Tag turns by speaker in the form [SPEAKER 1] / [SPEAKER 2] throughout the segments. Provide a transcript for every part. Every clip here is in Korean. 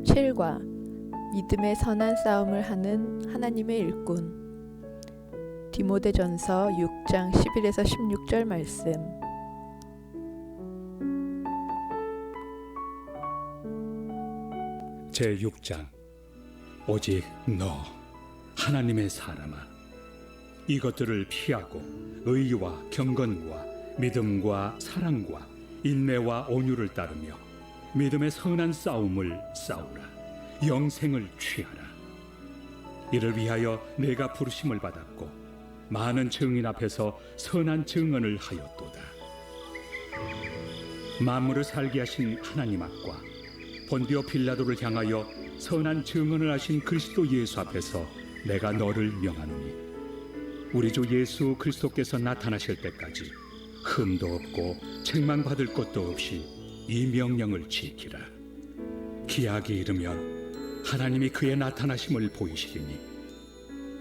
[SPEAKER 1] 7과 믿음의 선한 싸움을 하는 하나님의 일꾼. 디모데전서 6장 11에서 16절 말씀.
[SPEAKER 2] 제6장. 오직 너 하나님의 사람아, 이것들을 피하고 의와 경건과 믿음과 사랑과 인내와 온유를 따르며 믿음의 선한 싸움을 싸우라. 영생을 취하라. 이를 위하여 내가 부르심을 받았고 많은 증인 앞에서 선한 증언을 하였도다. 만물을 살게 하신 하나님 앞과 본디오 빌라도를 향하여 선한 증언을 하신 그리스도 예수 앞에서 내가 너를 명하노니, 우리 주 예수 그리스도께서 나타나실 때까지 흠도 없고 책망받을 것도 없이 이 명령을 지키라. 기약이 이르면 하나님이 그의 나타나심을 보이시리니,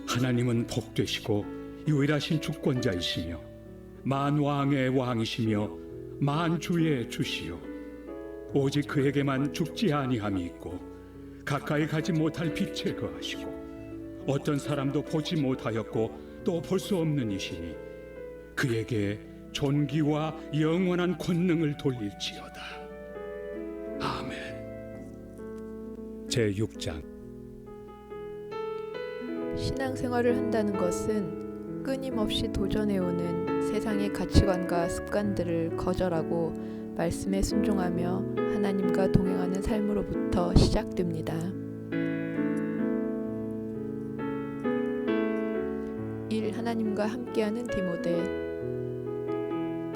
[SPEAKER 2] 하나님은 복되시고 유일하신 주권자이시며 만왕의 왕이시며 만주의 주시요, 오직 그에게만 죽지 아니함이 있고 가까이 가지 못할 빛에 거하시고 어떤 사람도 보지 못하였고 또 볼 수 없는 이시니 그에게 존귀와 영원한 권능을 돌릴지어다. 아멘. 제6장.
[SPEAKER 1] 신앙생활을 한다는 것은 끊임없이 도전해오는 세상의 가치관과 습관들을 거절하고 말씀에 순종하며 하나님과 동행하는 삶으로부터 시작됩니다. 1. 하나님과 함께하는 디모데.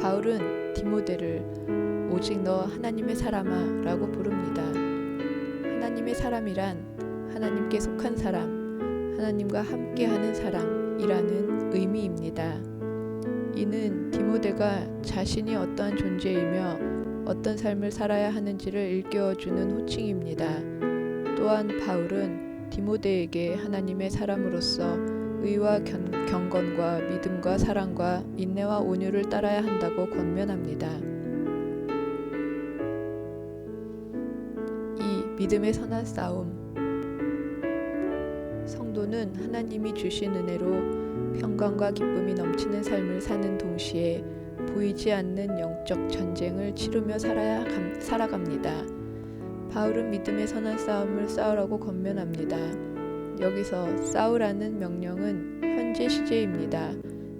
[SPEAKER 1] 바울은 디모데를 오직 너 하나님의 사람아 라고 부릅니다. 하나님의 사람이란 하나님께 속한 사람, 하나님과 함께하는 사람이라는 의미입니다. 이는 디모데가 자신이 어떠한 존재이며 어떤 삶을 살아야 하는지를 일깨워주는 호칭입니다. 또한 바울은 디모데에게 하나님의 사람으로서 의와 경건과 믿음과 사랑과 인내와 온유를 따라야 한다고 권면합니다. 이 믿음의 선한 싸움. 성도는 하나님이 주신 은혜로 평강과 기쁨이 넘치는 삶을 사는 동시에 보이지 않는 영적 전쟁을 치르며 살아갑니다. 바울은 믿음의 선한 싸움을 싸우라고 권면합니다. 여기서 싸우라는 명령은 현재 시제입니다.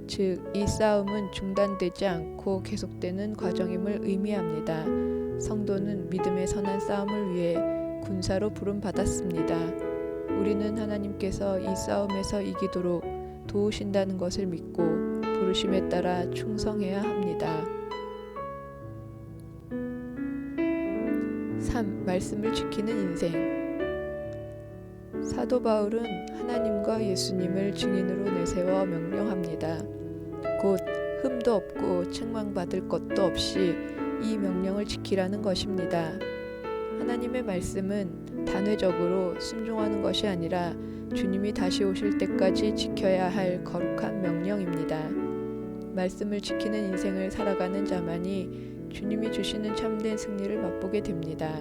[SPEAKER 1] 즉, 이 싸움은 중단되지 않고 계속되는 과정임을 의미합니다. 성도는 믿음의 선한 싸움을 위해 군사로 부름받았습니다. 우리는 하나님께서 이 싸움에서 이기도록 도우신다는 것을 믿고 부르심에 따라 충성해야 합니다. 3. 말씀을 지키는 인생. 사도 바울은 하나님과 예수님을 증인으로 내세워 명령합니다. 곧 흠도 없고 책망받을 것도 없이 이 명령을 지키라는 것입니다. 하나님의 말씀은 단회적으로 순종하는 것이 아니라 주님이 다시 오실 때까지 지켜야 할 거룩한 명령입니다. 말씀을 지키는 인생을 살아가는 자만이 주님이 주시는 참된 승리를 맛보게 됩니다.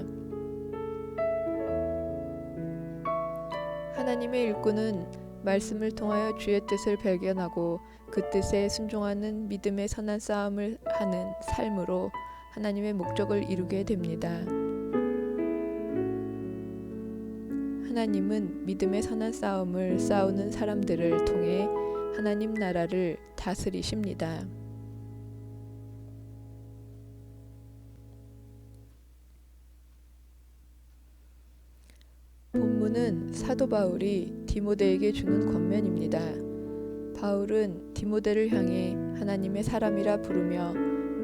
[SPEAKER 1] 하나님의 일꾼은 말씀을 통하여 주의 뜻을 발견하고 그 뜻에 순종하는 믿음의 선한 싸움을 하는 삶으로 하나님의 목적을 이루게 됩니다. 하나님은 믿음의 선한 싸움을 싸우는 사람들을 통해 하나님 나라를 다스리십니다. 본문은 사도 바울이 디모데에게 주는 권면입니다. 바울은 디모데를 향해 하나님의 사람이라 부르며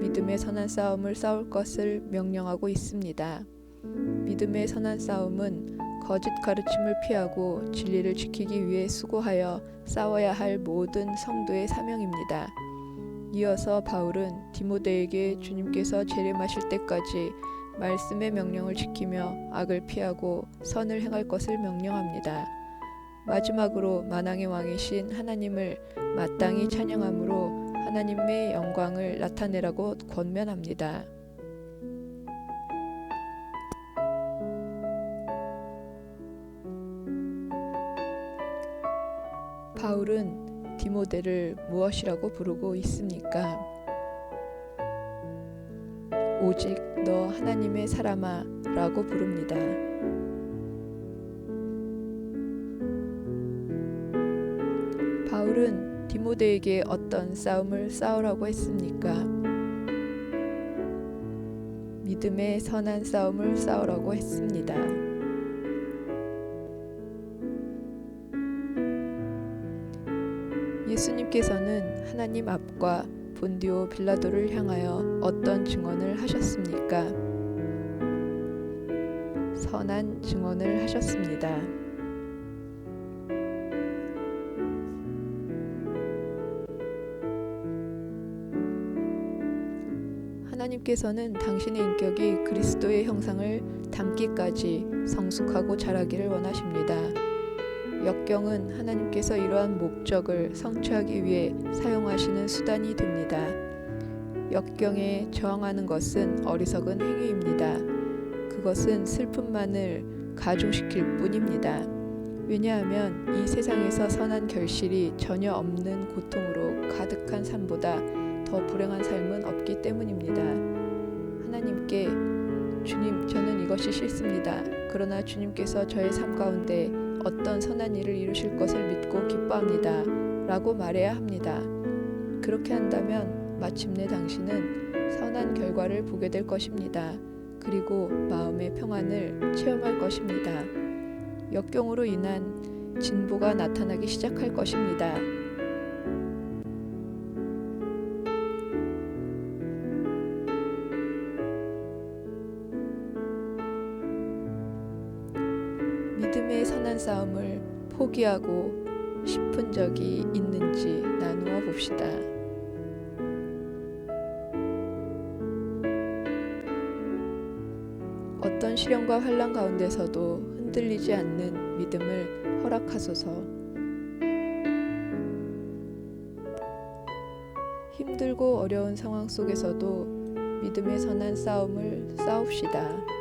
[SPEAKER 1] 믿음의 선한 싸움을 싸울 것을 명령하고 있습니다. 믿음의 선한 싸움은 거짓 가르침을 피하고 진리를 지키기 위해 수고하여 싸워야 할 모든 성도의 사명입니다. 이어서 바울은 디모데에게 주님께서 재림하실 때까지 말씀의 명령을 지키며 악을 피하고 선을 행할 것을 명령합니다. 마지막으로 만왕의 왕이신 하나님을 마땅히 찬양함으로 하나님의 영광을 나타내라고 권면합니다. 바울은 디모데를 무엇이라고 부르고 있습니까? 오직 너 하나님의 사람아 라고 부릅니다. 바울은 디모데에게 어떤 싸움을 싸우라고 했습니까? 믿음의 선한 싸움을 싸우라고 했습니다. 예수님께서는 하나님 앞과 본디오 빌라도를 향하여 어떤 증언을 하셨습니까? 선한 증언을 하셨습니다. 하나님께서는 당신의 인격이 그리스도의 형상을 담기까지 성숙하고 자라기를 원하십니다. 역경은 하나님께서 이러한 목적을 성취하기 위해 사용하시는 수단이 됩니다. 역경에 저항하는 것은 어리석은 행위입니다. 그것은 슬픔만을 가중시킬 뿐입니다. 왜냐하면 이 세상에서 선한 결실이 전혀 없는 고통으로 가득한 삶보다 더 불행한 삶은 없기 때문입니다. 하나님께 주님, 저는 이것이 싫습니다. 그러나 주님께서 저의 삶 가운데 어떤 선한 일을 이루실 것을 믿고 기뻐합니다. 라고 말해야 합니다. 그렇게 한다면 마침내 당신은 선한 결과를 보게 될 것입니다. 그리고 마음의 평안을 체험할 것입니다. 역경으로 인한 진보가 나타나기 시작할 것입니다. 믿음의 선한 싸움을 포기하고 싶은 적이 있는지 나누어 봅시다. 어떤 시련과 환난 가운데서도 흔들리지 않는 믿음을 허락하소서. 힘들고 어려운 상황 속에서도 믿음의 선한 싸움을 싸웁시다.